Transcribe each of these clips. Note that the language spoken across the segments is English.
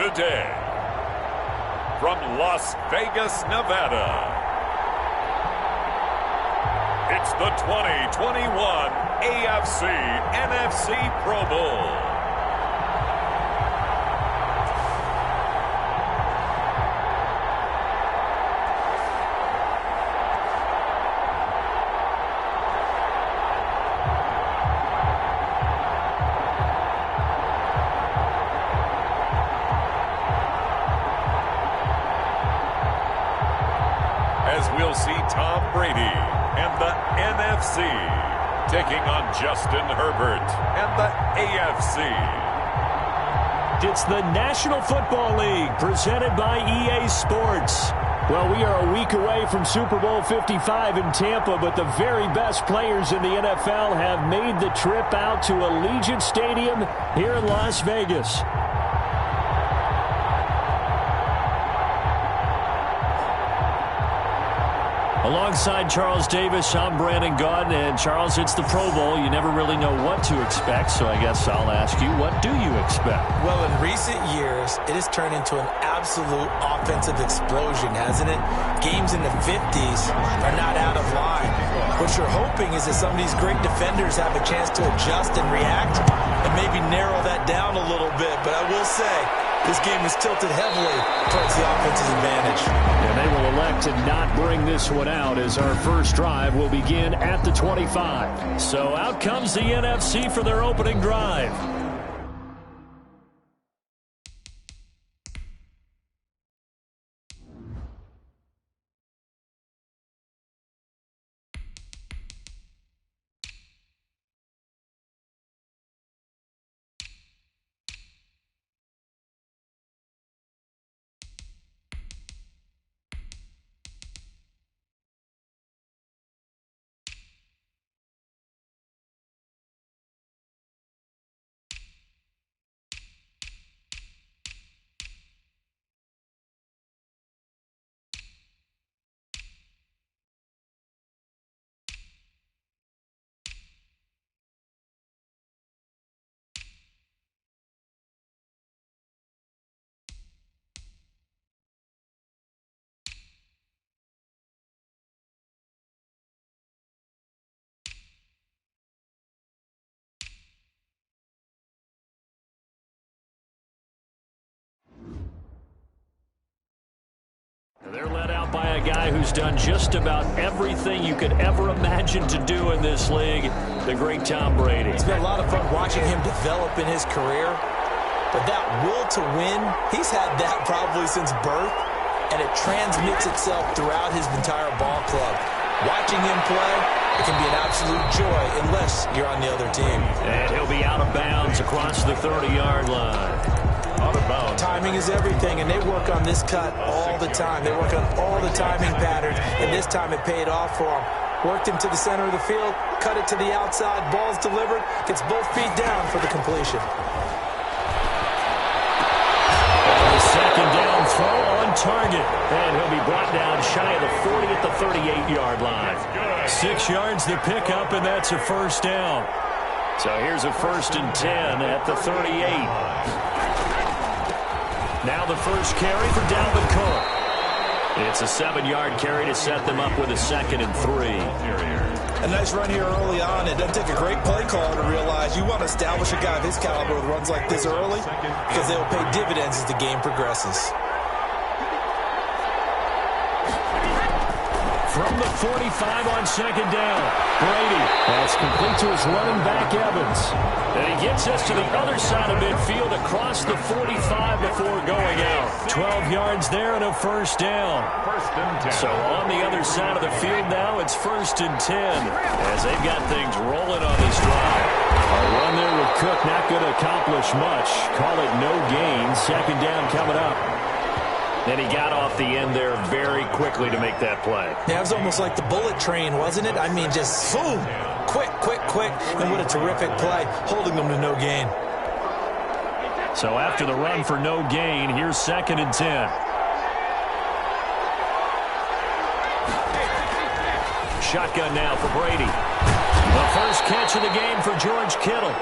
today, from Las Vegas, Nevada, it's the 2021 AFC-NFC Pro Bowl. As we'll see Tom Brady and the NFC taking on Justin Herbert and the AFC. It's the National Football League presented by EA Sports. Well, we are a week away from Super Bowl 55 in Tampa, but the very best players in the NFL have made the trip out to Allegiant Stadium here in Las Vegas. Alongside Charles Davis, I'm Brandon Gaudin, and Charles, it's the Pro Bowl. You never really know what to expect, so I guess I'll ask you, what do you expect? Well, in recent years, it has turned into an absolute offensive explosion, hasn't it? Games in the 50s are not out of line. What you're hoping is that some of these great defenders have a chance to adjust and react and maybe narrow that down a little bit. But I will say, this game is tilted heavily towards the offense's advantage. And they will elect to not bring this one out as our first drive will begin at the 25. So out comes the NFC for their opening drive. They're led out by a guy who's done just about everything you could ever imagine to do in this league, the great Tom Brady. It's been a lot of fun watching him develop in his career, but that will to win, he's had that probably since birth, and it transmits itself throughout his entire ball club. Watching him play, it can be an absolute joy unless you're on the other team. And he'll be out of bounds across the 30-yard line. Out of bounds. Timing is everything, and they work on this cut all the time. They work on all the timing patterns, and this time it paid off for him. Worked him to the center of the field, cut it to the outside, ball's delivered, gets both feet down for the completion. The second down throw on target, and he'll be brought down shy of the 40 at the 38-yard line. 6 yards the pickup, and that's a first down. So here's a 1st and 10 at the 38. Now the first carry for Dalvin Cook. It's a 7-yard carry to set them up with a 2nd and 3. A nice run here early on. It doesn't take a great play caller to realize you want to establish a guy of his caliber with runs like this early because they will pay dividends as the game progresses. From the 45 on 2nd down, Brady. That's complete to his running back, Evans. And he gets us to the other side of midfield across the 45 before going out. 12 yards there and a first down. So on the other side of the field now, it's 1st and 10 as they've got things rolling on this drive. A run there with Cook not going to accomplish much. Call it no gain. 2nd down coming up. And he got off the end there very quickly to make that play. Yeah, it was almost like the bullet train, wasn't it? I mean, just boom, quick, quick, quick. And what a terrific play, holding them to no gain. So after the run for no gain, here's 2nd and 10. Shotgun now for Brady. The first catch of the game for George Kittle.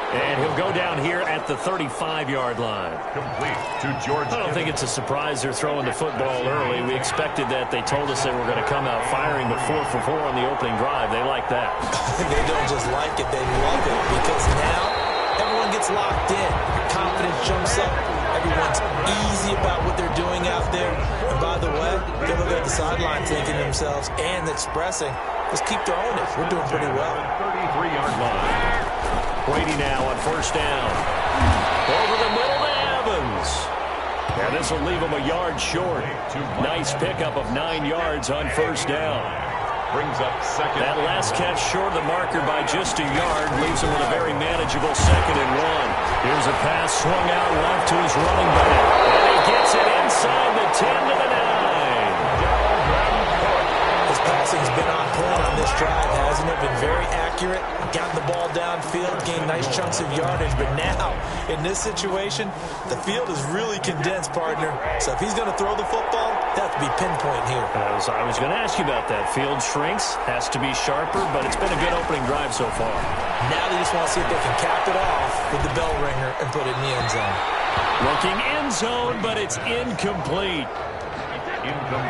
And he'll go down here at the 35-yard line. Complete to George. I don't think it's a surprise they're throwing the football early. We expected that. They told us they were going to come out firing, but 4 for 4 on the opening drive. They like that. They don't just like it, they love it, because now everyone gets locked in. Confidence jumps up. Everyone's easy about what they're doing out there. And by the way, they're looking at the sideline thinking to themselves and expressing, let's keep throwing it. We're doing pretty well. 33-yard line. Brady now on first down. Over the middle to Evans. And this will leave him a yard short. Nice pickup of 9 yards on first down. Brings up second. That last catch short of the marker by just a yard leaves him with a very manageable 2nd and 1. Here's a pass swung out left to his running back. And he gets it inside the 10 to the 9. His passing's been on point on this drive, hasn't it? Been very accurate, gotten the ball downfield, gained nice chunks of yardage. But now, in this situation, the field is really condensed, partner. So if he's going to throw the football, that has to be pinpoint here. I was going to ask you about that. Field shrinks, has to be sharper, but it's been a good opening drive so far. Now they just want to see if they can cap it off with the bell ringer and put it in the end zone. Looking end zone, but it's incomplete.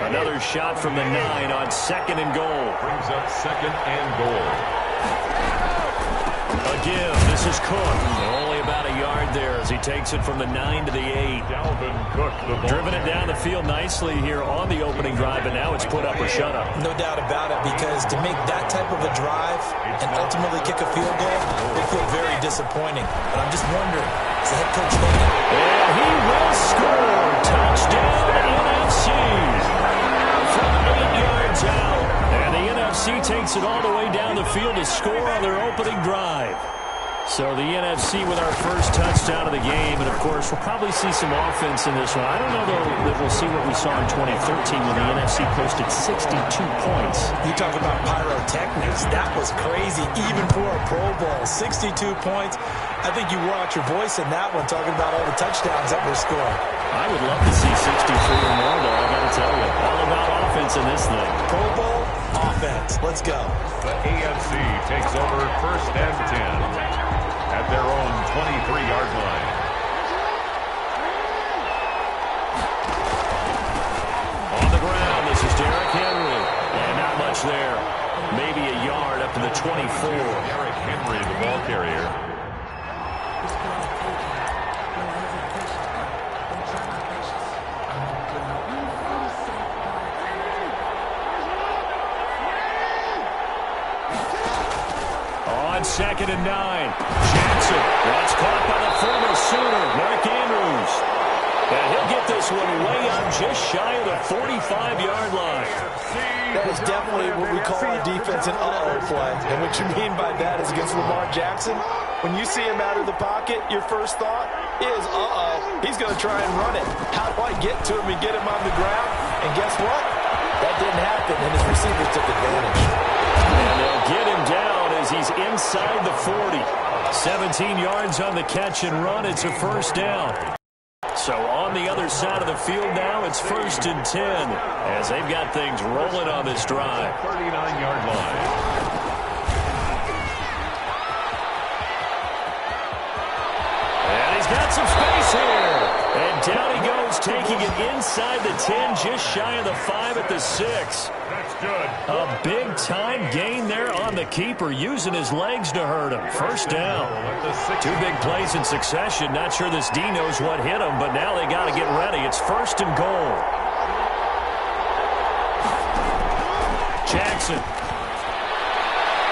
Another shot from the 9 on 2nd and goal. Brings up 2nd and goal. Again, this is Cook. Only about a yard there as he takes it from the 9 to the 8. Dalvin Cook, the ball. Driven it down the field nicely here on the opening drive, and now it's put up or shut up. No doubt about it, because to make that type of a drive and ultimately kick a field goal, they feel very disappointing. But I'm just wondering, is the head coach thinking? And he will score. Touchdown, NFC. From 8 yards out. And the NFC takes it all the way down the field to score on their opening drive. So the NFC with our first touchdown of the game. And, of course, we'll probably see some offense in this one. I don't know, though, that we'll see what we saw in 2013 when the NFC posted 62 points. You talk about pyrotechnics. That was crazy, even for a Pro Bowl. 62 points. I think you wore out your voice in that one, talking about all the touchdowns that were scored. I would love to see 63 or more, though, I got to tell you. All about offense in this thing. Pro Bowl, offense. Let's go. The AFC takes over 1st and 10 at their own 23-yard line. On the ground, this is Derrick Henry. And not much there. Maybe a yard up to the 24. Derrick Henry, the ball carrier. On 2nd and 9. Jackson. That's caught by the former Sooner, Mark Andrews. And he'll get this one way up just shy of the 45-yard line. That is definitely what we call a defense and uh-oh play. And what you mean by that is against Lamar Jackson, when you see him out of the pocket, your first thought is, uh-oh, he's going to try and run it. How do I get to him and get him on the ground? And guess what? That didn't happen, and his receivers took advantage. And they'll get him down as he's inside the 40. 17 yards on the catch and run. It's a first down. So on the other side of the field now, it's 1st and 10 as they've got things rolling on this drive. 39-yard line. And he's got some space here. And down he goes, taking it inside the 10, just shy of the 5 at the 6. That's good. A big-time gain there on the keeper, using his legs to hurt him. First down. 2 big plays in succession. Not sure this D knows what hit him, but now they got to get ready. It's 1st and goal. Jackson.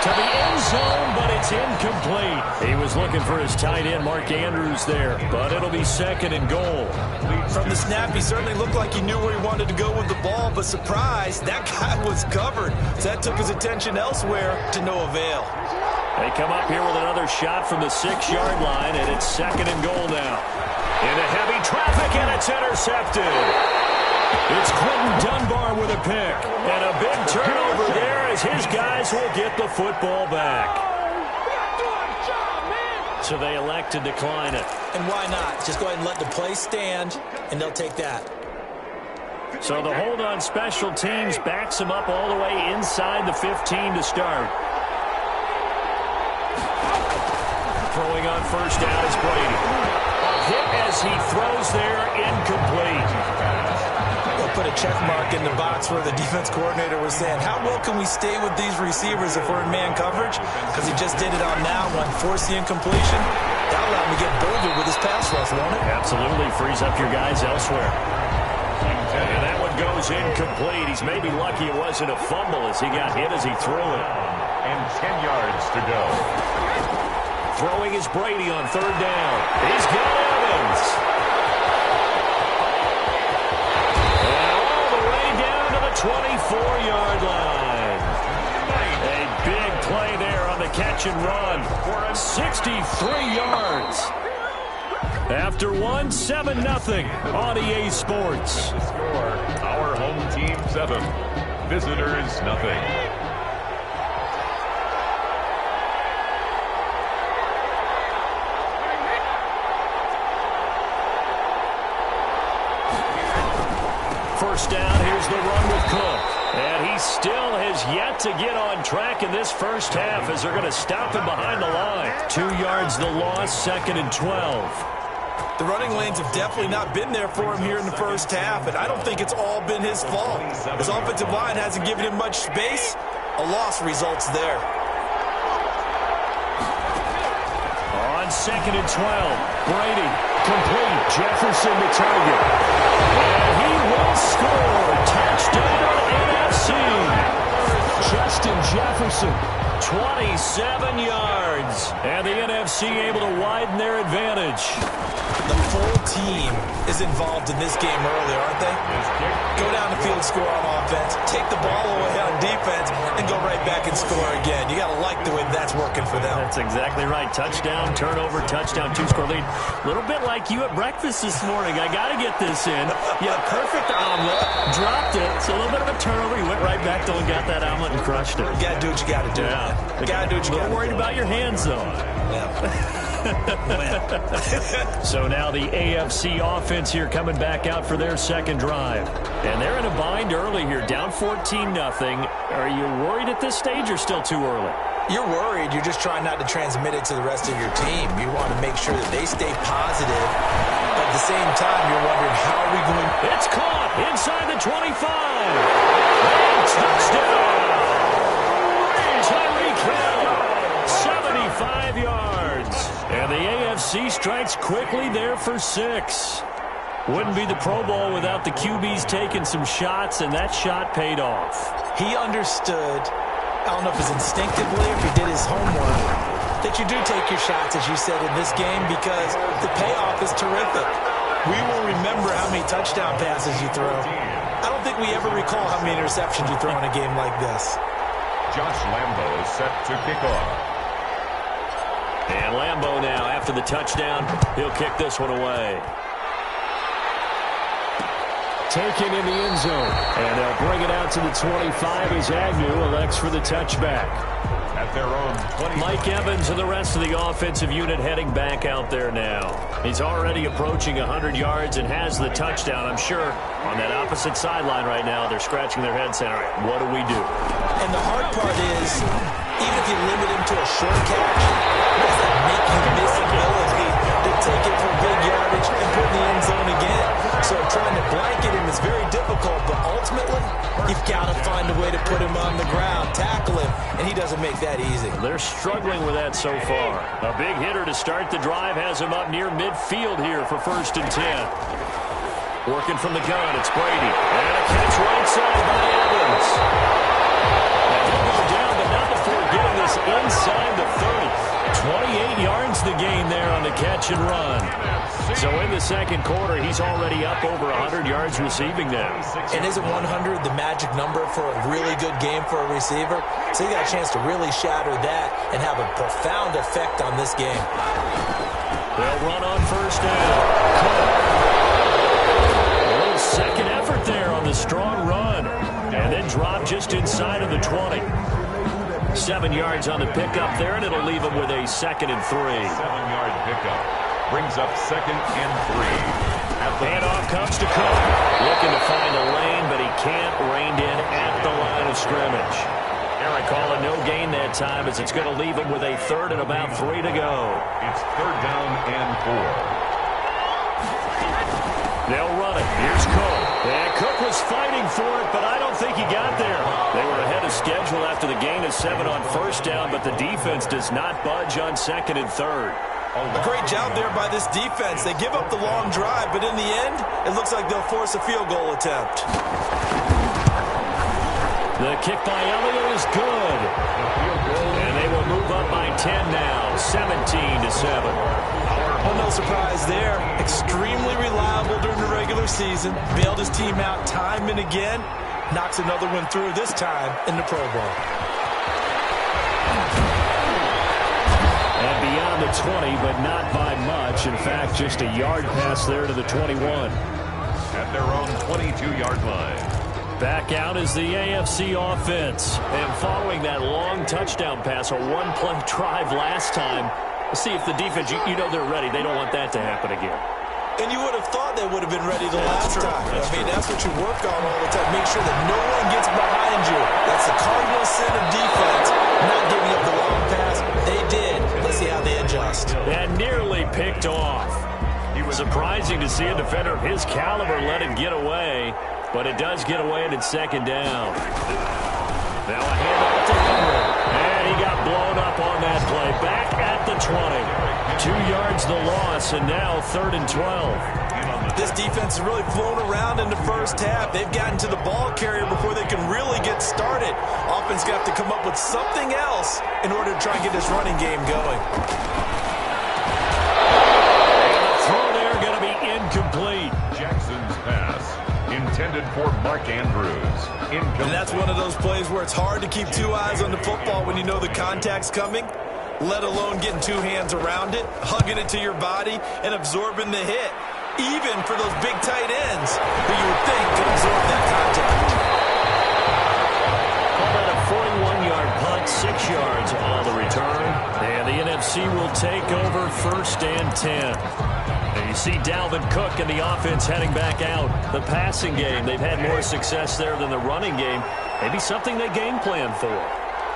To the end zone, but it's incomplete. He was looking for his tight end, Mark Andrews, there, but it'll be 2nd and goal. From the snap, he certainly looked like he knew where he wanted to go with the ball, but surprise, that guy was covered. So that took his attention elsewhere to no avail. They come up here with another shot from the 6-yard line, and it's 2nd and goal now. Into heavy traffic, and it's intercepted. It's Quentin Dunbar with a pick. And a big turnover there as his guys will get the football back. So they elect to decline it. And why not? Just go ahead and let the play stand, and they'll take that. So the hold on special teams backs them up all the way inside the 15 to start. Throwing on first down is Brady. Hit as he throws there, incomplete. They'll put a check mark in the box where the defense coordinator was saying, how well can we stay with these receivers if we're in man coverage? Because he just did it on that one, forced the incompletion. That'll allow him to get bolder with his pass rush, won't it? Absolutely, frees up your guys elsewhere. And that one goes incomplete. He's maybe lucky it wasn't a fumble as he got hit as he threw it. And 10 yards to go. Throwing is Brady on third down. He's got Evans. And all the way down to the 24-yard line. A big play there on the catch and run for a 63 yards. After 7-0 on EA Sports. The score, our home team 7, visitors nothing. First down, here's the run with Cook. And he still has yet to get on track in this first half as they're going to stop him behind the line. 2 yards the loss, 2nd and 12. The running lanes have definitely not been there for him here in the first half, and I don't think it's all been his fault. His offensive line hasn't given him much space. A loss results there. On 2nd and 12, Brady, complete, Jefferson the target. And he will score. Touchdown, NFC. Justin Jefferson, 27 yards. And the NFC able to widen their advantage. The full team is involved in this game early, aren't they? Go down the field, score on offense, take the ball away on defense, and go right back and score again. You got to like the way that's working for them. That's exactly right. Touchdown, turnover, touchdown, 2-score lead. A little bit like you at breakfast this morning. I got to get this in. Yeah, perfect omelet. Dropped it. So a little bit of a turnover. You went right back, though, and got that omelet and crushed it. You got to do what you got to do. Yeah. You got to do what you got to do. A little worried about your hands, though. Yeah. So now the AFC offense here coming back out for their second drive. And they're in a bind early here, down 14-0. Are you worried at this stage or still too early? You're worried. You're just trying not to transmit it to the rest of your team. You want to make sure that they stay positive. But at the same time, you're wondering, how are we going? It's caught inside the 25. And touchdown. Tyreek Hill, 75 yards. And the AFC strikes quickly there for 6. Wouldn't be the Pro Bowl without the QBs taking some shots, and that shot paid off. He understood, I don't know if it's instinctively or if he did his homework, that you do take your shots, as you said, in this game because the payoff is terrific. We will remember how many touchdown passes you throw. I don't think we ever recall how many interceptions you throw in a game like this. Josh Lambo is set to kick off. And Lambo now, after the touchdown, he'll kick this one away. Taken in the end zone. And they'll bring it out to the 25 as Agnew elects for the touchback. At their own 20. Mike Evans and the rest of the offensive unit heading back out there now. He's already approaching 100 yards and has the touchdown. I'm sure on that opposite sideline right now, they're scratching their heads saying, all right, what do we do? And the hard part is, even if you limit him to a short catch, does that make you miss ability to take it for big yardage and put in the end zone again? So trying to blanket him is very difficult, but ultimately, you've got to find a way to put him on the ground, tackle him, and he doesn't make that easy. They're struggling with that so far. A big hitter to start the drive has him up near midfield here for 1st and 10. Working from the gun, it's Brady. And a catch right side by Evans. Now, he'll go down, but not before getting this inside the 30. 28 yards the gain there on the catch and run. So in the second quarter, he's already up over 100 yards receiving now. And isn't 100 the magic number for a really good game for a receiver? So you got a chance to really shatter that and have a profound effect on this game. They'll run on first down. A little second effort there on the strong run. And then drop just inside of the 20. 7 yards on the pickup there, and it'll leave him with a 2nd and 3. 7-yard pickup. Brings up 2nd and 3. Handoff comes to Cook. Looking to find a lane, but he can't. Reined in at the line of scrimmage. Eric calling no gain that time as it's going to leave him with a third and about 3 to go. It's third down and 4. They'll run it. Here's Cook. And Cook was fighting for it, but I don't think he got there. They were ahead of schedule after the gain of 7 on first down, but the defense does not budge on second and third. A great job there by this defense. They give up the long drive, but in the end, it looks like they'll force a field goal attempt. The kick by Elliott is good. And they will move up by 10 now, 17-7. Well, no surprise there. Extremely reliable during the regular season. Bailed his team out time and again. Knocks another one through, this time in the Pro Bowl. And beyond the 20, but not by much. In fact, just a yard pass there to the 21. At their own 22-yard line. Back out is the AFC offense. And following that long touchdown pass, a one-play drive last time, let's see if the defense, you know they're ready. They don't want that to happen again. And you would have thought they would have been ready the last time. That's what you work on all the time. Make sure that no one gets behind you. That's the cardinal sin of defense, not giving up the long pass. They did. Let's see how they adjust. And nearly picked off. It was surprising to see a defender of his caliber let it get away, but it does get away and it's second down. Now a handoff to Henry. And he got blown up on that play. Back at the 20. 2 yards the loss, and now third and 12. This defense has really flown around in the first half. They've gotten to the ball carrier before they can really get started. Offense got to come up with something else in order to try and get this running game going. And the throw there going to be incomplete. Jackson's pass intended for Mark Andrews. And that's one of those plays where it's hard to keep 2 eyes on the football when you know the contact's coming, let alone getting 2 hands around it, hugging it to your body, and absorbing the hit, even for those big tight ends who you would think could absorb that contact. Call that a 41-yard punt, 6 yards on the return. And the NFC will take over first and 10. And you see Dalvin Cook and the offense heading back out. The passing game, they've had more success there than the running game. Maybe something they game plan for.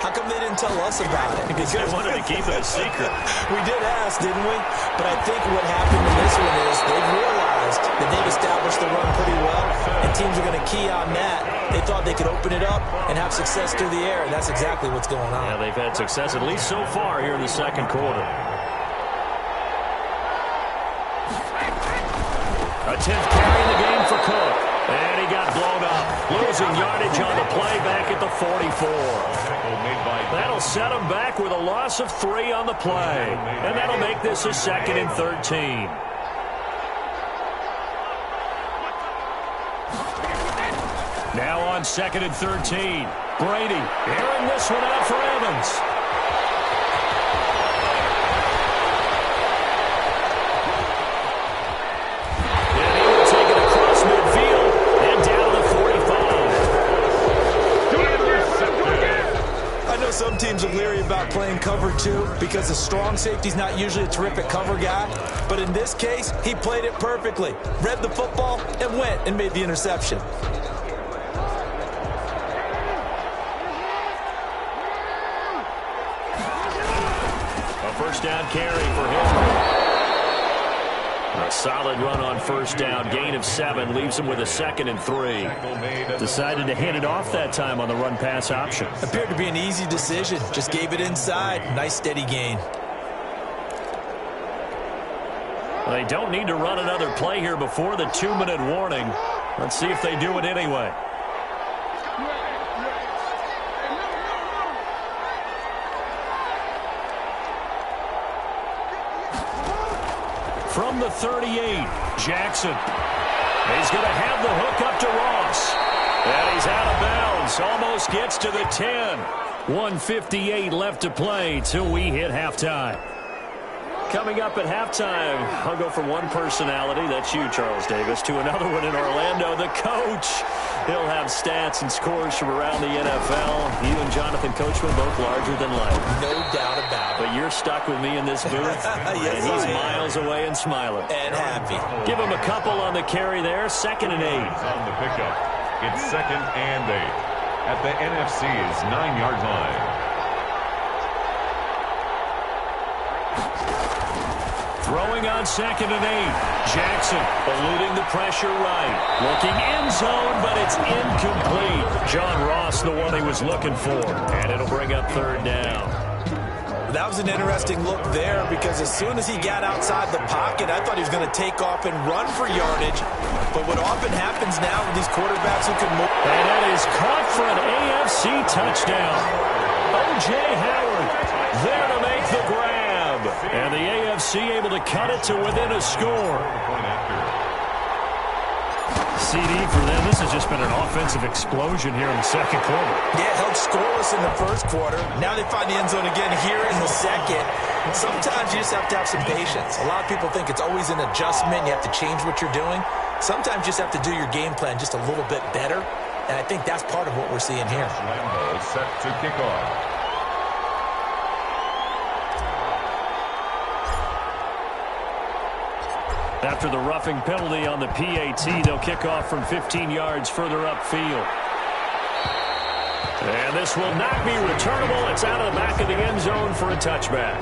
How come they didn't tell us about it? Because they wanted to keep it a secret. We did ask, didn't we? But I think what happened in this one is they've realized that they've established the run pretty well, and teams are going to key on that. They thought they could open it up and have success through the air, and that's exactly what's going on. Yeah, they've had success at least so far here in the second quarter. A 10th carry in the game for Cook. And he got blown up. Losing yardage on the play back at the 44. That'll set him back with a loss of 3 on the play. And that'll make this a second and 13. Now on second and 13. Brady airing this one out for Evans. Some teams are leery about playing cover 2 because a strong safety's not usually a terrific cover guy. But in this case, he played it perfectly. Read the football and went and made the interception. A first down carry for Henry. A solid run on first down. Gain of 7 leaves him with a second and 3. Decided to hand it off that time on the run-pass option. Appeared to be an easy decision. Just gave it inside. Nice steady gain. Well, they don't need to run another play here before the 2-minute warning. Let's see if they do it anyway. From the 38, Jackson. He's going to have the hook up to Ross. And he's out of bounds. Almost gets to the 10. 1:58 left to play till we hit halftime. Coming up at halftime, I'll go from one personality, that's you, Charles Davis, to another one in Orlando, the coach. He'll have stats and scores from around the NFL. You and Jonathan Coachman both larger than life. No doubt about it. But you're stuck with me in this booth, yes, and he's miles away and smiling. And happy. Give him a couple on the carry there, 2nd and 8. On the pickup, it's 2nd and 8. at the NFC's 9-yard line. Throwing on 2nd and 8. Jackson eluding the pressure right. Looking end zone, but it's incomplete. John Ross, the one he was looking for. And it'll bring up 3rd down. That was an interesting look there because as soon as he got outside the pocket, I thought he was going to take off and run for yardage. But what often happens now with these quarterbacks who can move. And that is caught for an AFC touchdown. O.J. Howard there to make the grab. And the AFC able to cut it to within a score. CD for them, this has just been an offensive explosion here in the 2nd quarter. Yeah, held scoreless in the 1st quarter. Now they find the end zone again here in the 2nd. Sometimes you just have to have some patience. A lot of people think it's always an adjustment. You have to change what you're doing. Sometimes you just have to do your game plan just a little bit better. And I think that's part of what we're seeing here. Lambeau set to kick off. After the roughing penalty on the PAT, they'll kick off from 15 yards further upfield. And this will not be returnable. It's out of the back of the end zone for a touchback.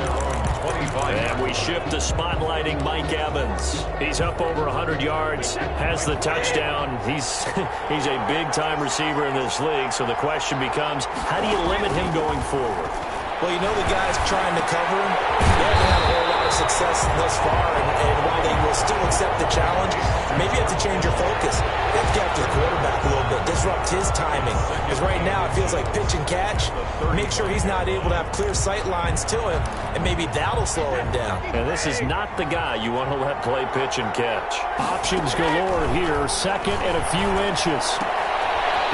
And we shift to spotlighting Mike Evans. He's up over 100 yards, has the touchdown. He's a big-time receiver in this league, so the question becomes, how do you limit him going forward? Well, you know the guys trying to cover him. They haven't had a whole lot of success thus far, and while they will still accept the challenge, maybe you have to change your focus. You have to get after the quarterback a little bit, disrupt his timing. Because right now it feels like pitch and catch. Make sure he's not able to have clear sight lines to him, and maybe that'll slow him down. And this is not the guy you want to let play pitch and catch. Options galore here, 2nd and a few inches.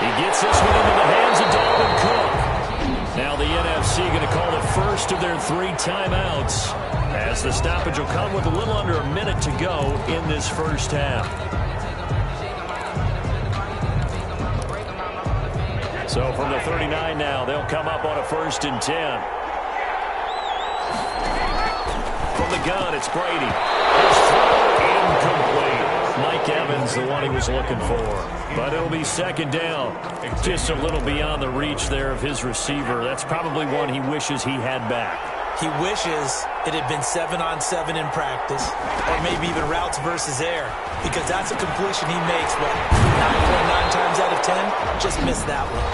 He gets this one into the hands of Dalvin Cook. Now the NFC going to call the first of their 3 timeouts as the stoppage will come with a little under a minute to go in this first half. So from the 39 now, they'll come up on a 1st and 10. From the gun, it's Brady. His throw incomplete. Mike Evans, the one he was looking for. But it'll be 2nd down. Just a little beyond the reach there of his receiver. That's probably one he wishes he had back. He wishes it had been 7-on-7 in practice, or maybe even routes versus air, because that's a completion he makes, but 9.9 times out of 10, just missed that one.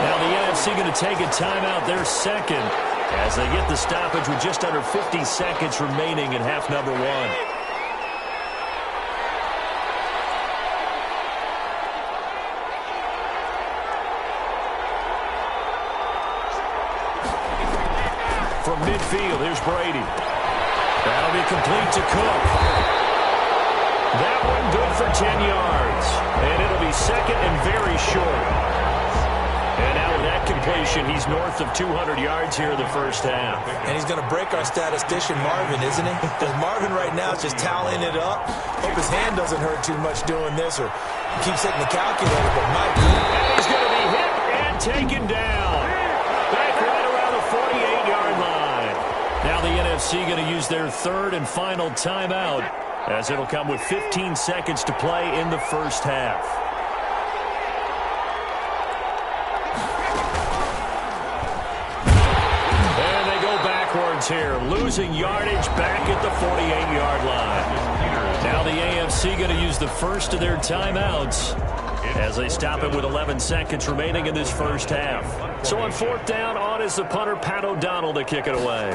Now the NFC going to take a timeout, their 2nd, as they get the stoppage with just under 50 seconds remaining in half number 1. From midfield, here's Brady. That'll be complete to Cook. That one good for 10 yards. And it'll be 2nd and very short. And now with that completion, he's north of 200 yards here in the first half. And he's going to break our statistician Marvin, isn't he? Because Marvin right now is just tallying it up. Hope his hand doesn't hurt too much doing this, or keeps hitting the calculator, but Mike. And he's going to be hit and taken down. Back right around the 48-yard line. Now the NFC going to use their 3rd and final timeout, as it'll come with 15 seconds to play in the first half. And they go backwards here, losing yardage back at the 48-yard line. Now the AFC going to use the first of their timeouts as they stop it with 11 seconds remaining in this first half. So on 4th down, on is the punter, Pat O'Donnell, to kick it away.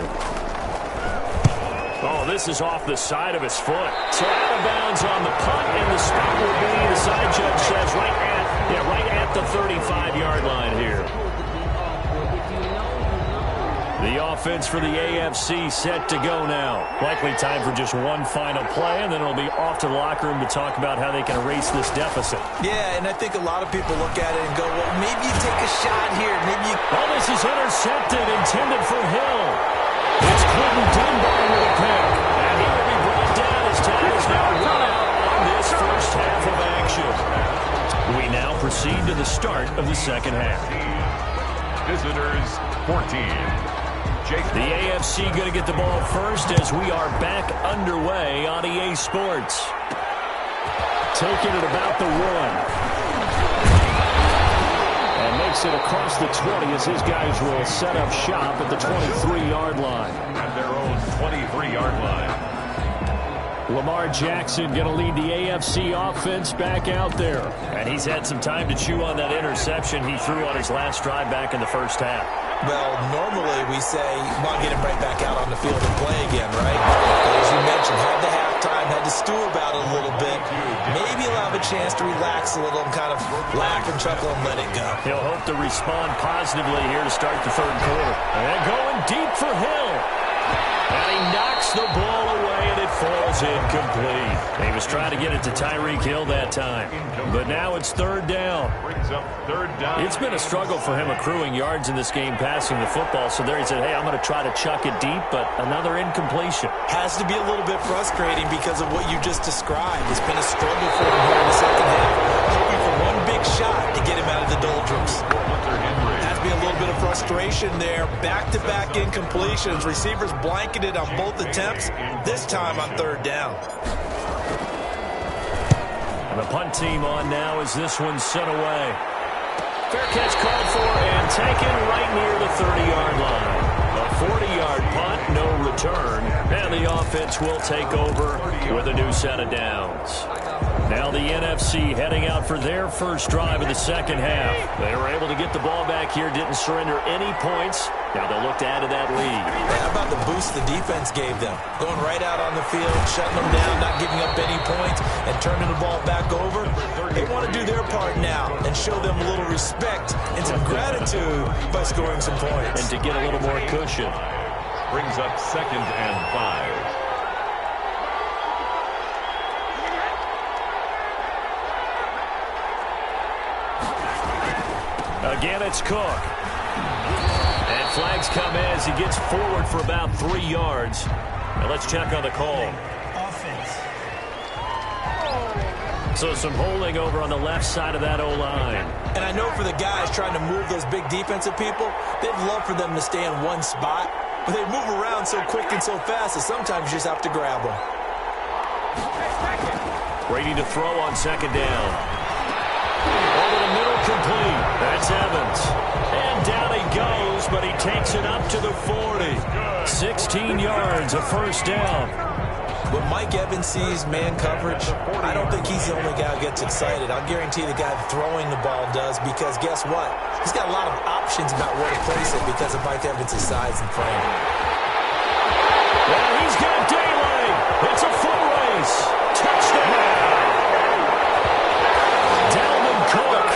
Oh, this is off the side of his foot. So out of bounds on the punt, and the spot will be, the side judge says, right at the 35-yard line here. The offense for the AFC set to go now. Likely time for just one final play, and then it'll be off to the locker room to talk about how they can erase this deficit. Yeah, and I think a lot of people look at it and go, well, maybe you take a shot here. Maybe you... Oh, this is intercepted, intended for Hill. It's Clinton Dunbar with a pick. And he will be brought down as time is now run out on this first half of action. We now proceed to the start of the second half. Visitors 14. The AFC going to get the ball first as we are back underway on EA Sports. Taking it about the 1. And makes it across the 20 as his guys will set up shop at the 23-yard line. At their own 23-yard line. Lamar Jackson going to lead the AFC offense back out there. And he's had some time to chew on that interception he threw on his last drive back in the first half. Well, normally we say, well, get him right back out on the field and play again, right? But as you mentioned, had the halftime, had to stew about it a little bit. Maybe he'll have a chance to relax a little and kind of laugh and chuckle and let it go. He'll hope to respond positively here to start the third quarter. And going deep for Hill. And he knocks the ball away, and it falls incomplete. He was trying to get it to Tyreek Hill that time. But now it's third down. Brings up third down. It's been a struggle for him accruing yards in this game passing the football. So there he said, hey, I'm going to try to chuck it deep, but another incompletion. Has to be a little bit frustrating because of what you just described. It's been a struggle for him here in the second half. Hoping for one big shot to get him out of the doldrums. Has to be a little bit of frustration there. Back-to-back incompletions. Receivers blanketed on both attempts, this time on third down. And the punt team on now as this one's sent away. Fair catch called for and taken right near the 30-yard line. A 40-yard punt, no return. And the offense will take over with a new set of downs. Now the NFC heading out for their first drive of the second half. They were able to get the ball back here, didn't surrender any points. Now they'll look to add to that lead. How about the boost the defense gave them? Going right out on the field, shutting them down, not giving up any points, and turning the ball back over. They want to do their part now and show them a little respect and some gratitude by scoring some points. And to get a little more cushion. Brings up 2nd and 5. Again, it's Cook. And flags come as he gets forward for about 3 yards. Now let's check on the call. So some holding over on the left side of that O-line. And I know for the guys trying to move those big defensive people, they'd love for them to stay in one spot. But they move around so quick and so fast that sometimes you just have to grab them. Brady to throw on second down. Over the middle, complete. That's Evans. And down he goes, but he takes it up to the 40. 16 yards, a first down. When Mike Evans sees man coverage, I don't think he's the only guy who gets excited. I'll guarantee the guy throwing the ball does, because guess what? He's got a lot of options about where to place it because of Mike Evans' size and frame. Well, he's got daylight. It's a foot race. Touchdown. Cook,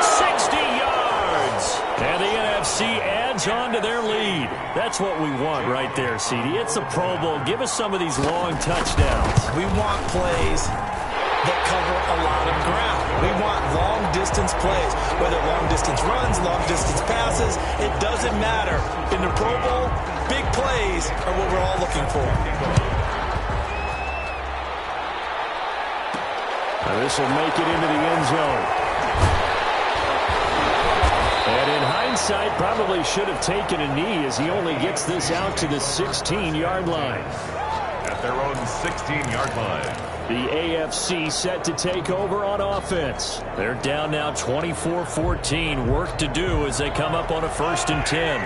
60 yards. And the NFC adds on to their lead. That's what we want right there, CD. It's a Pro Bowl. Give us some of these long touchdowns. We want plays that cover a lot of ground. We want long-distance plays, whether long-distance runs, long-distance passes. It doesn't matter. In the Pro Bowl, big plays are what we're all looking for. Now this will make it into the end zone. And in hindsight, probably should have taken a knee as he only gets this out to the 16-yard line. At their own 16-yard line. The AFC set to take over on offense. They're down now 24-14. Work to do as they come up on a 1st and 10.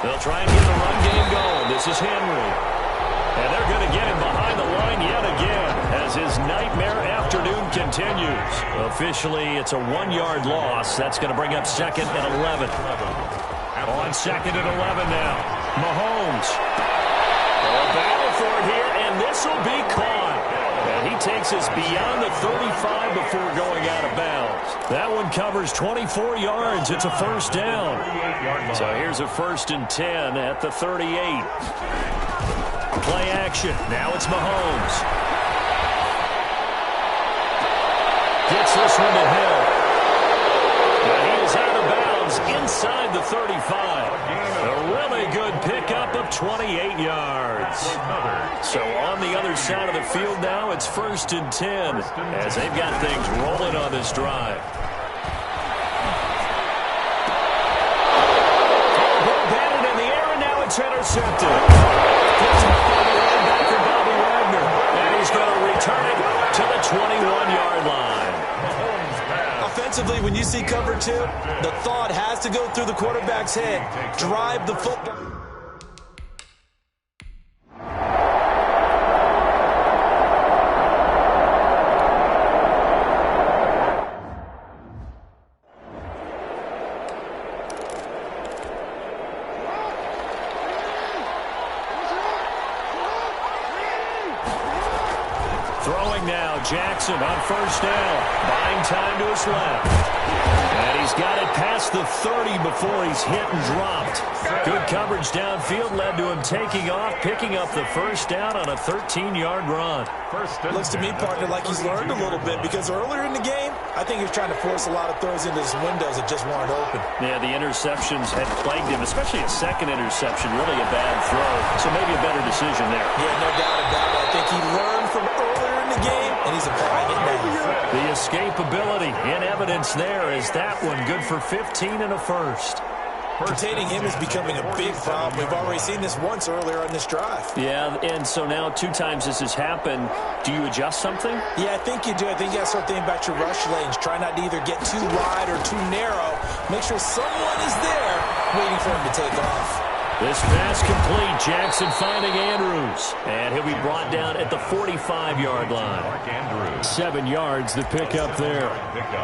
They'll try and get the run game going. This is Henry. And they're going to get him behind the line yet again as his nightmare afternoon continues. Officially, it's a 1-yard loss. That's going to bring up 2nd and 11. On 2nd and 11 now. Mahomes. A battle for it here, and this will be caught. And he takes us beyond the 35 before going out of bounds. That one covers 24 yards. It's a first down. So here's a 1st and 10 at the 38. Play action. Now it's Mahomes. Gets this one to Hill. Now he is out of bounds inside the 35. A really good pickup of 28 yards. So on the other side of the field now, it's 1st and 10 as they've got things rolling on this drive. Ball batted in the air, and now it's intercepted. And he's going to return it to the 21-yard line. see cover two, the thought has to go through the quarterback's head. Drive the football. Throwing now, Jackson on first down. Buying time to his left. And he's got it past the 30 before he's hit and dropped. Good coverage downfield led to him taking off, picking up the first down on a 13-yard run. Looks to me, partner, like he's learned a little bit, because earlier in the game, I think he was trying to force a lot of throws into his windows that just weren't open. Yeah, the interceptions had plagued him, especially a second interception, really a bad throw. So maybe a better decision there. Yeah, no doubt about it. I think he learned from earlier in the game, and he's applying it now. The escapability in evidence there is that one good for 15 and a first. Containing him is becoming a big problem. We've already seen this once earlier on this drive. Yeah, and so now 2 times this has happened. Do you adjust something? Yeah, I think you do. I think you got to start thinking about your rush lanes. Try not to either get too wide or too narrow. Make sure someone is there waiting for him to take off. This pass complete. Jackson finding Andrews. And he'll be brought down at the 45-yard line. 7 yards, the pickup there.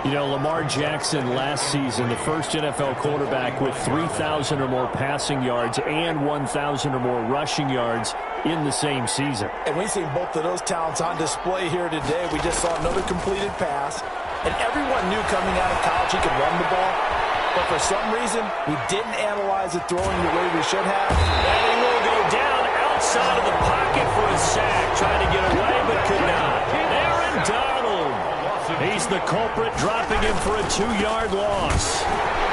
You know, Lamar Jackson last season, the first NFL quarterback with 3,000 or more passing yards and 1,000 or more rushing yards in the same season. And we've seen both of those talents on display here today. We just saw another completed pass. And everyone knew coming out of college he could run the ball. But for some reason, we didn't analyze it throwing the way we should have. And he will go down outside of the pocket for a sack. Trying to get away, but could not. Aaron Donald. He's the culprit, dropping him for a 2-yard loss.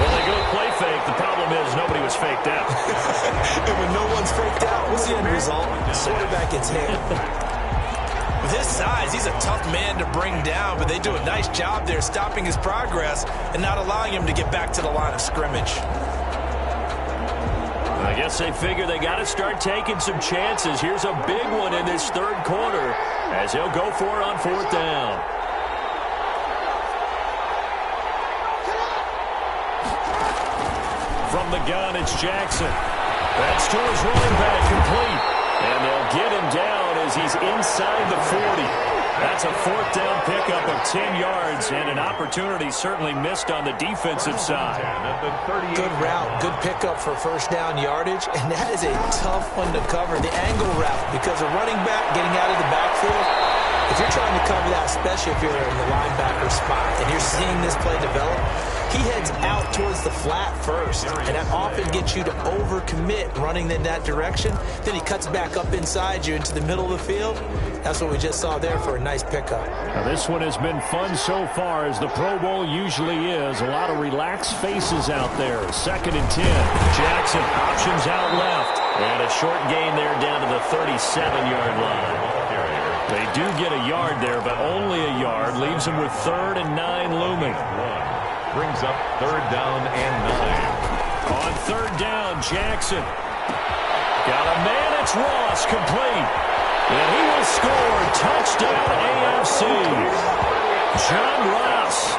Well, they go play fake. The problem is nobody was faked out. And when no one's faked out, what's the end result? The quarterback gets hit. With his size, he's a tough man to bring down, but they do a nice job there stopping his progress and not allowing him to get back to the line of scrimmage. I guess they figure they got to start taking some chances. Here's a big one in this third quarter as he'll go for it on 4th down. From the gun, it's Jackson. That's to his running back, complete. And they'll get him down as he's inside the 40. That's a 4th down pickup of 10 yards and an opportunity certainly missed on the defensive side. Good route, good pickup for first down yardage, and that is a tough one to cover, the angle route, because a running back getting out of the backfield, if you're trying to cover that, especially if you're in the linebacker spot and you're seeing this play develop, he heads out towards the flat first, and that often gets you to overcommit running in that direction. Then he cuts back up inside you into the middle of the field. That's what we just saw there for a nice pickup. Now this one has been fun so far, as the Pro Bowl usually is. A lot of relaxed faces out there. 2nd and 10. Jackson options out left. And a short gain there down to the 37-yard line. They do get a yard there, but only a yard. Leaves them with 3rd and 9 looming. Brings up 3rd down and 9. On 3rd down, Jackson. Got a man, it's Ross, complete. And he will score. Touchdown AFC. John Ross,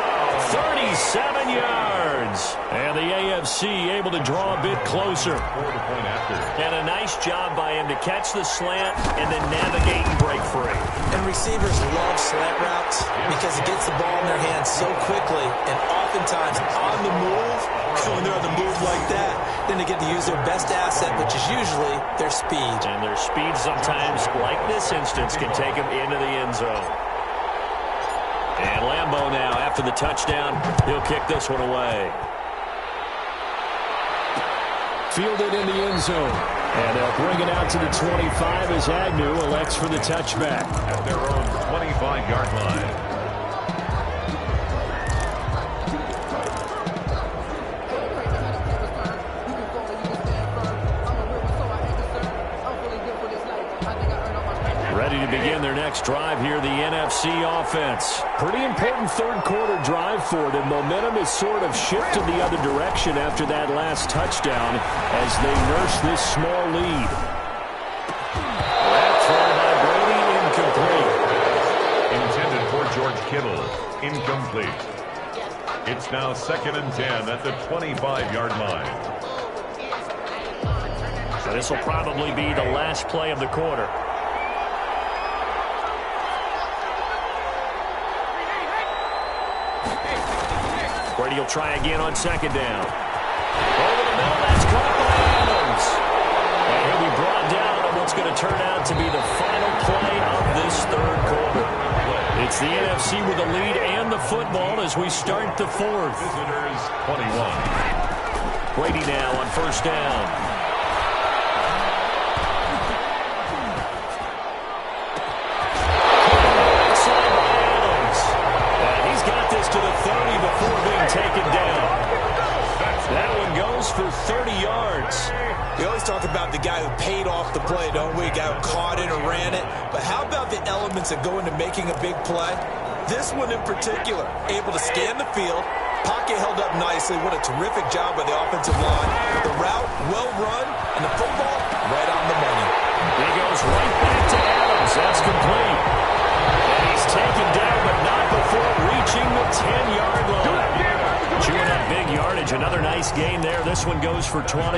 37 yards. And the AFC able to draw a bit closer. And a nice job by him to catch the slant and then navigate and break free. And receivers love slant routes because it gets the ball in their hands so quickly, and oftentimes on the move, when they're on the move like that, then they get to use their best asset, which is usually their speed. And their speed sometimes, like this instance, can take them into the end zone. And Lambeau now, after the touchdown, he'll kick this one away. Fielded in the end zone. And they'll bring it out to the 25 as Agnew elects for the touchback. At their own 25-yard line. Ready to begin their next drive here, the NFC offense. Pretty important third quarter drive for them. Momentum has sort of shifted the other direction after that last touchdown as they nurse this small lead. That throw by Brady, incomplete. Intended for George Kittle, incomplete. It's now 2nd and 10 at the 25-yard line. So this will probably be the last play of the quarter. Brady will try again on 2nd down. Over the middle, that's caught by Adams. And he'll be brought down on what's going to turn out to be the final play of this 3rd quarter. It's the NFC with the lead and the football as we start the 4th. Visitors 21. Brady now on 1st down. Outside by Adams. And he's got this to the 30 before being taken down. That one goes for 30 yards. We always talk about the guy who paid off the play, don't we? A guy who caught it or ran it. But how about the elements that go into making a big play? This one in particular, able to scan the field, pocket held up nicely. What a terrific job by the offensive line. The route, well run, and the football, right on the money. He goes right back to Adams. That's complete. And he's taken down, but not before reaching the 10-yard line. Chewing up big yardage. Another nice gain there. This one goes for 20.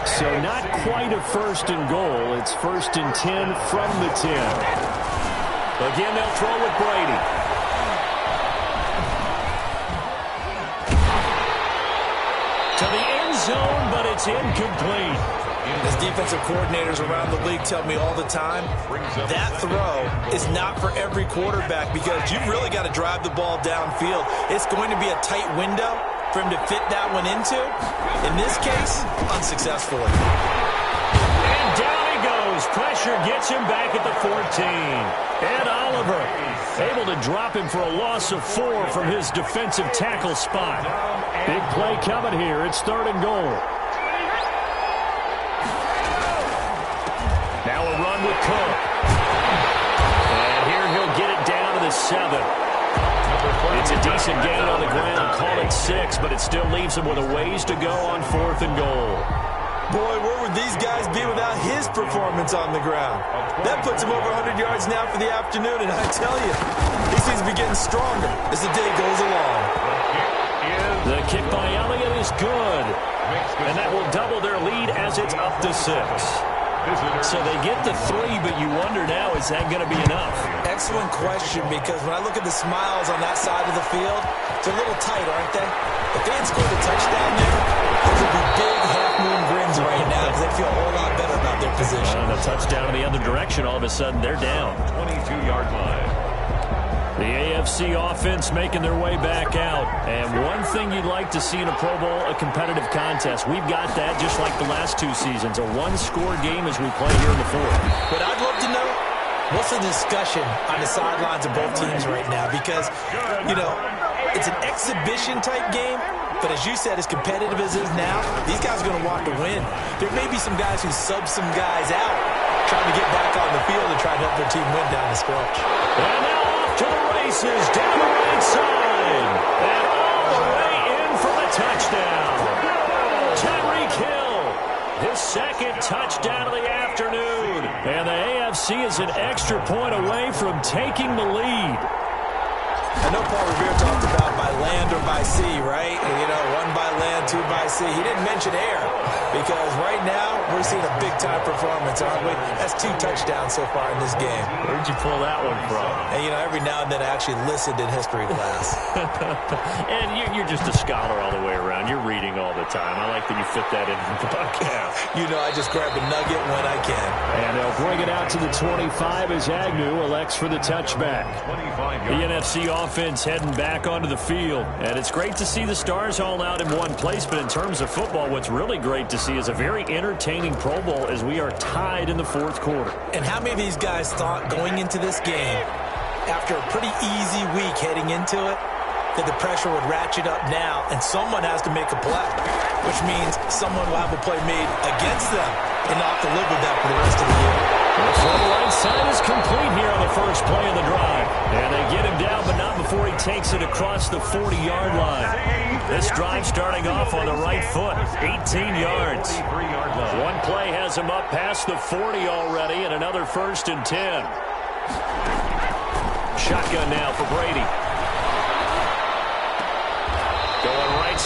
So not quite a 1st and goal. It's 1st and 10 from the 10. Again, they'll throw with Brady. To the end zone, but it's incomplete. As defensive coordinators around the league tell me all the time, that throw is not for every quarterback because you've really got to drive the ball downfield. It's going to be a tight window for him to fit that one into. In this case, unsuccessfully. And down he goes. Pressure gets him back at the 14. Ed Oliver able to drop him for a loss of 4 from his defensive tackle spot. Big play coming here. It's 3rd and goal. Now a run with Cook. And here he'll get it down to the 7. It's a decent gain on the ground. Call it 6, but it still leaves him with a ways to go on 4th and goal. Boy, where would these guys be without his performance on the ground? That puts him over 100 yards now for the afternoon, and I tell you, he seems to be getting stronger as the day goes along. The kick by Elliott is good, and that will double their lead as it's up to 6. So they get the 3, but you wonder now, is that going to be enough? Excellent question, because when I look at the smiles on that side of the field, they're a little tight, aren't they? If they had scored a touchdown there, those would be big half-moon grins right now because they feel a whole lot better about their position. And a touchdown in the other direction, all of a sudden they're down. 22-yard line. The AFC offense making their way back out. And one thing you'd like to see in a Pro Bowl, a competitive contest. We've got that just like the last 2 seasons. A one-score game as we play here in the 4th. But I'd love to know, what's the discussion on the sidelines of both teams right now? Because, you know, it's an exhibition-type game. But as you said, as competitive as it is now, these guys are going to want to win. There may be some guys who sub some guys out, trying to get back on the field and try to help their team win down the stretch. And now off to the races, down the right side. And all the way in for the touchdown. Tyreek Hill, his 2nd touchdown of the afternoon. And the AFC is an extra point away from taking the lead. I know Paul Revere talked about by land or by sea, right? And, you know, 1 by land, 2 by sea. He didn't mention air because right now we're seeing a big-time performance, aren't we? That's 2 touchdowns so far in this game. Where'd you pull that one from? And, you know, every now and then I actually listened in history class. And you're just a scholar all the way around. You're reading all the time. I like that you fit that in the podcast. You know, I just grab a nugget when I can. And they'll bring it out to the 25 as Agnew elects for the touchback. The NFC offense heading back onto the field. And it's great to see the stars all out in one place, but in terms of football, what's really great to see is a very entertaining Pro Bowl as we are tied in the 4th quarter. And how many of these guys thought going into this game, after a pretty easy week heading into it, that the pressure would ratchet up now and someone has to make a play, which means someone will have a play made against them and not have to live with that for the rest of the year. So the right side is complete here on the first play of the drive. And they get him down, but not before he takes it across the 40-yard line. This drive starting off on the right foot, 18 yards. One play has him up past the 40 already, and another 1st and 10. Shotgun now for Brady.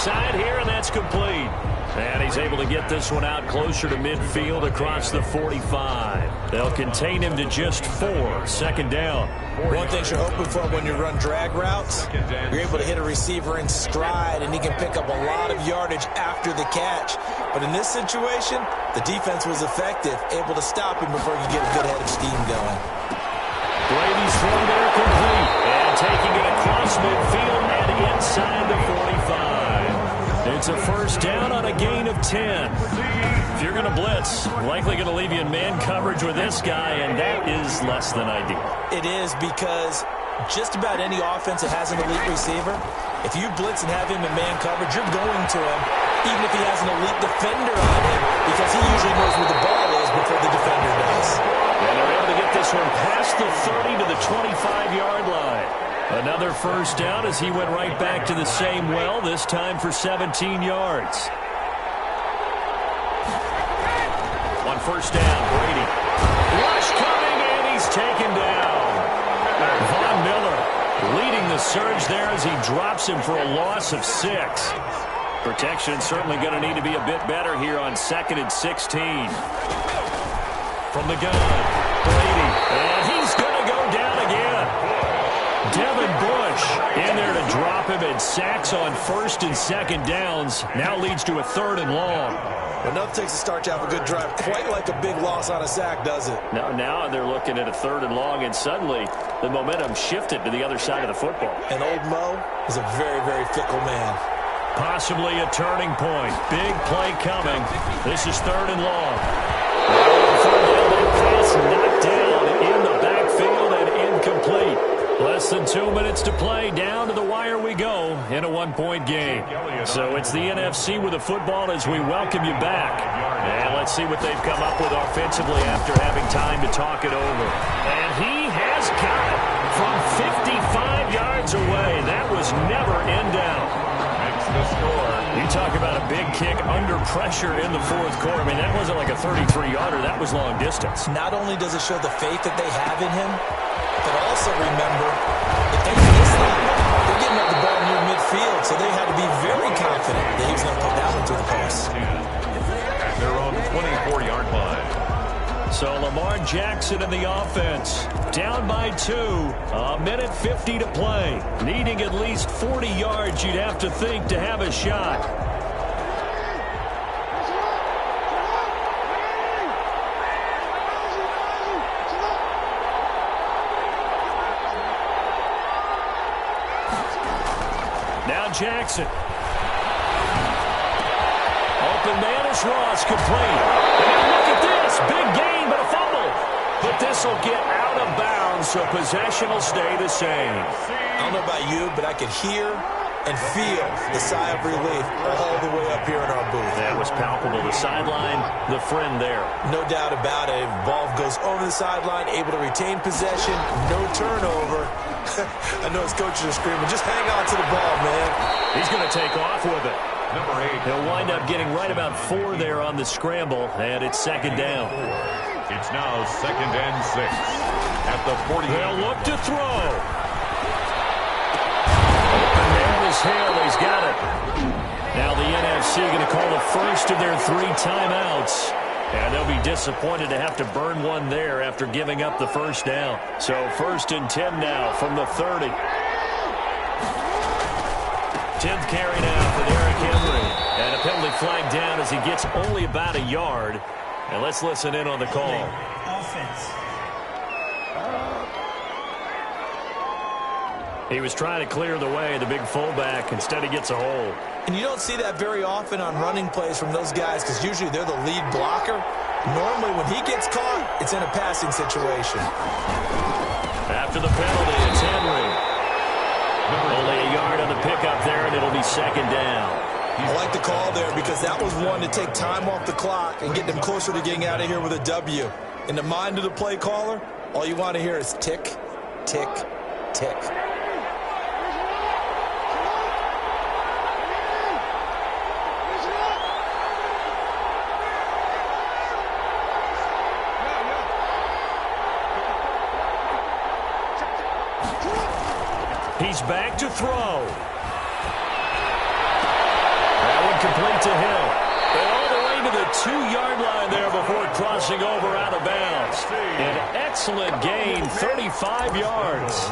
inside here, and that's complete. And he's able to get this one out closer to midfield across the 45. They'll contain him to just 4. Second down. One thing you're hoping for when you run drag routes, you're able to hit a receiver in stride, and he can pick up a lot of yardage after the catch. But in this situation, the defense was effective, able to stop him before he could get a good head of steam going. Brady's throw there complete. And taking it across midfield and inside the 45. It's a first down on a gain of 10. If you're going to blitz, likely going to leave you in man coverage with this guy, and that is less than ideal. It is, because just about any offense that has an elite receiver, if you blitz and have him in man coverage, you're going to him, even if he has an elite defender on him, because he usually knows where the ball is before the defender does. And they're able to get this one past the 30 to the 25-yard line. Another first down as he went right back to the same well, this time for 17 yards. On first down, Brady. Rush coming, and he's taken down. Von Miller leading the surge there as he drops him for a loss of 6. Protection certainly going to need to be a bit better here on 2nd and 16. From the gun, Brady, and he's going to go down again. Devin Bush in there to drop him, and sacks on 1st and 2nd downs. Now leads to a 3rd and long. Enough takes a start to have a good drive. Quite like a big loss on a sack, does it? Now they're looking at a 3rd and long, and suddenly the momentum shifted to the other side of the football. And old Mo is a very, very fickle man. Possibly a turning point. Big play coming. This is 3rd and long. Pass knocked down in the backfield and incomplete. Less than 2 minutes to play. Down to the wire we go in a 1-point game. So it's the NFC with the football as we welcome you back. And let's see what they've come up with offensively after having time to talk it over. And he has got it from 55 yards away. That was never in down. You talk about a big kick under pressure in the 4th quarter. I mean, that wasn't like a 33-yarder. That was long distance. Not only does it show the faith that they have in him, but also remember, if they miss that, they're getting up the ball near midfield, so they had to be very confident that he was going to put that one through the post. At their own 24-yard line. So Lamar Jackson in the offense. Down by 2. A minute 50 to play. Needing at least 40 yards, you'd have to think, to have a shot. Now Jackson. Open man is Ross, complete. And look at this. Big gain, but a fumble. But this will get out of bounds, so possession will stay the same. I don't know about you, but I could hear and feel the sigh of relief all the way up here in our booth. That was palpable. The sideline, the friend there. No doubt about it. Ball goes over the sideline, able to retain possession, no turnover. I know his coaches are screaming, just hang on to the ball, man. He's going to take off with it. Number 8. He'll wind up getting right about 4 there on the scramble, and it's 2nd down. It's now 2nd and 6. At the 40. They'll look to throw. Open man is Hill. He's got it. Now the NFC going to call the first of their 3 timeouts. And they'll be disappointed to have to burn one there after giving up the first down. So 1st and 10 now from the 30. 10th carry now for Derrick Henry. And a penalty flag down as he gets only about a yard. And let's listen in on the call. Offense. He was trying to clear the way, the big fullback. Instead, he gets a hold. And you don't see that very often on running plays from those guys because usually they're the lead blocker. Normally, when he gets caught, it's in a passing situation. After the penalty, it's Henry. Only a yard on the pickup there, and it'll be 2nd down. I like the call there because that was one to take time off the clock and get them closer to getting out of here with a W. In the mind of the play caller, all you want to hear is tick, tick, tick. He's back to throw. complete to Hill. And all the way to the 2-yard line there before crossing over out of bounds. An excellent gain, 35 yards.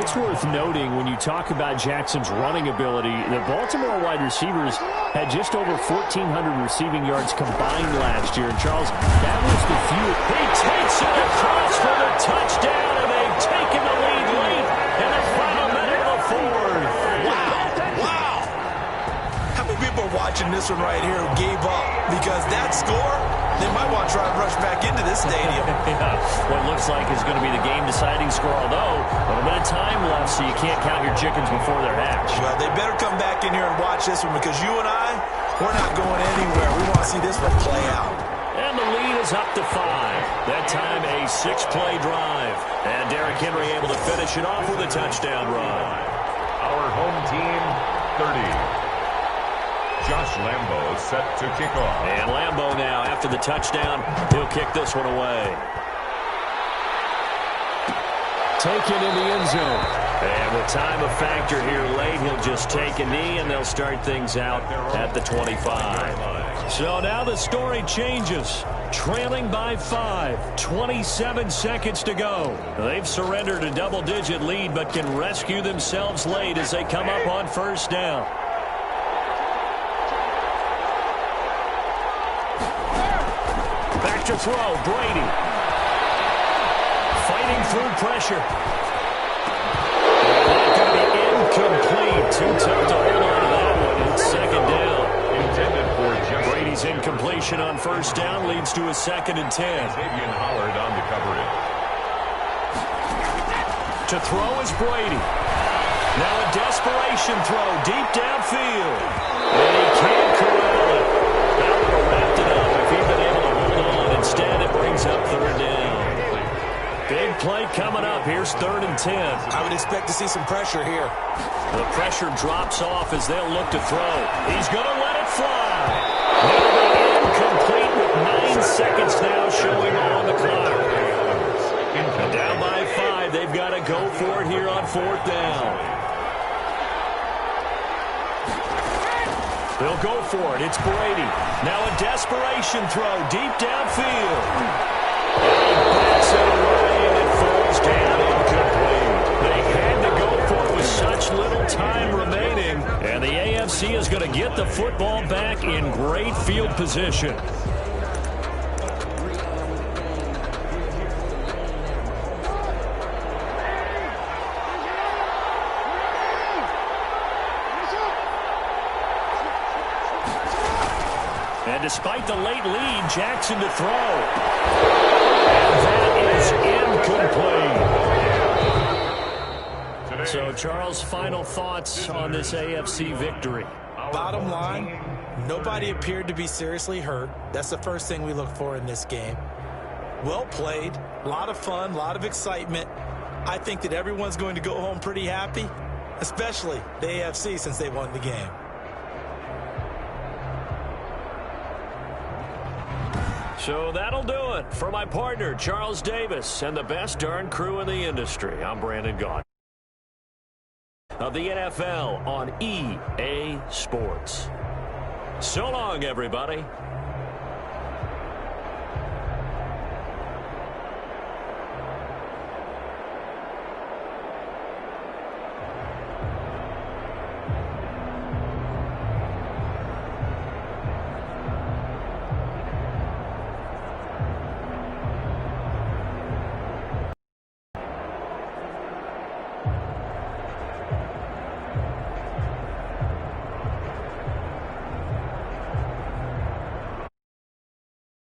It's worth noting when you talk about Jackson's running ability, the Baltimore wide receivers had just over 1,400 receiving yards combined last year. And Charles, that was the few. He takes it across for the touchdown, and they've taken the lead late in the final minute of the fourth. Wow. How many people are watching this one right here who gave up? Because that score, they might want to try and rush back into this stadium. Yeah, what looks like is going to be the game-deciding score, although a little bit of time left, so you can't count your chickens before they're hatched. Well, they better come back in here and watch this one because you and I, we're not going anywhere. We want to see this one play out. And the lead is up to 5. That time a 6-play drive. And Derrick Henry able to finish it off with a touchdown run. Our home team, 30. Josh Lambo set to kick off. And Lambo now, after the touchdown, he'll kick this one away. Taken in the end zone. And with time a factor here late, he'll just take a knee, and they'll start things out at the 25. So now the story changes. Trailing by 5, 27 seconds to go. They've surrendered a double-digit lead, but can rescue themselves late as they come up on first down. Back to throw, Brady. Fighting through pressure. Not going to be incomplete. Too tough to hold on to that one. It's second down. Intended for Brady's incompletion on first down leads to a 2nd and 10. Xavier Howard on the coverage. To throw is Brady. Now a desperation throw deep downfield. And he can't corral it. That would have wrapped it up if he'd been able to hold on. Instead, it brings up 3rd down. Big play coming up. Here's 3rd and 10. I would expect to see some pressure here. The pressure drops off as they'll look to throw. He's going to let it fly. Incomplete with 9 seconds now showing on the clock. And down by 5. They've got to go for it here on 4th down. They'll go for it. It's Brady. Now a desperation throw deep downfield. And he backs it away, and it falls down incomplete. They had to go for it with such little time remaining. And the AFC is going to get the football back in great field position. And despite the late lead, Jackson to throw. And that is incomplete. So, Charles, final thoughts on this AFC victory? Bottom line, nobody appeared to be seriously hurt. That's the first thing we look for in this game. Well played, a lot of fun, a lot of excitement. I think that everyone's going to go home pretty happy, especially the AFC since they won the game. So that'll do it for my partner, Charles Davis, and the best darn crew in the industry. I'm Brandon Gaudin of the NFL on EA Sports. So long, everybody.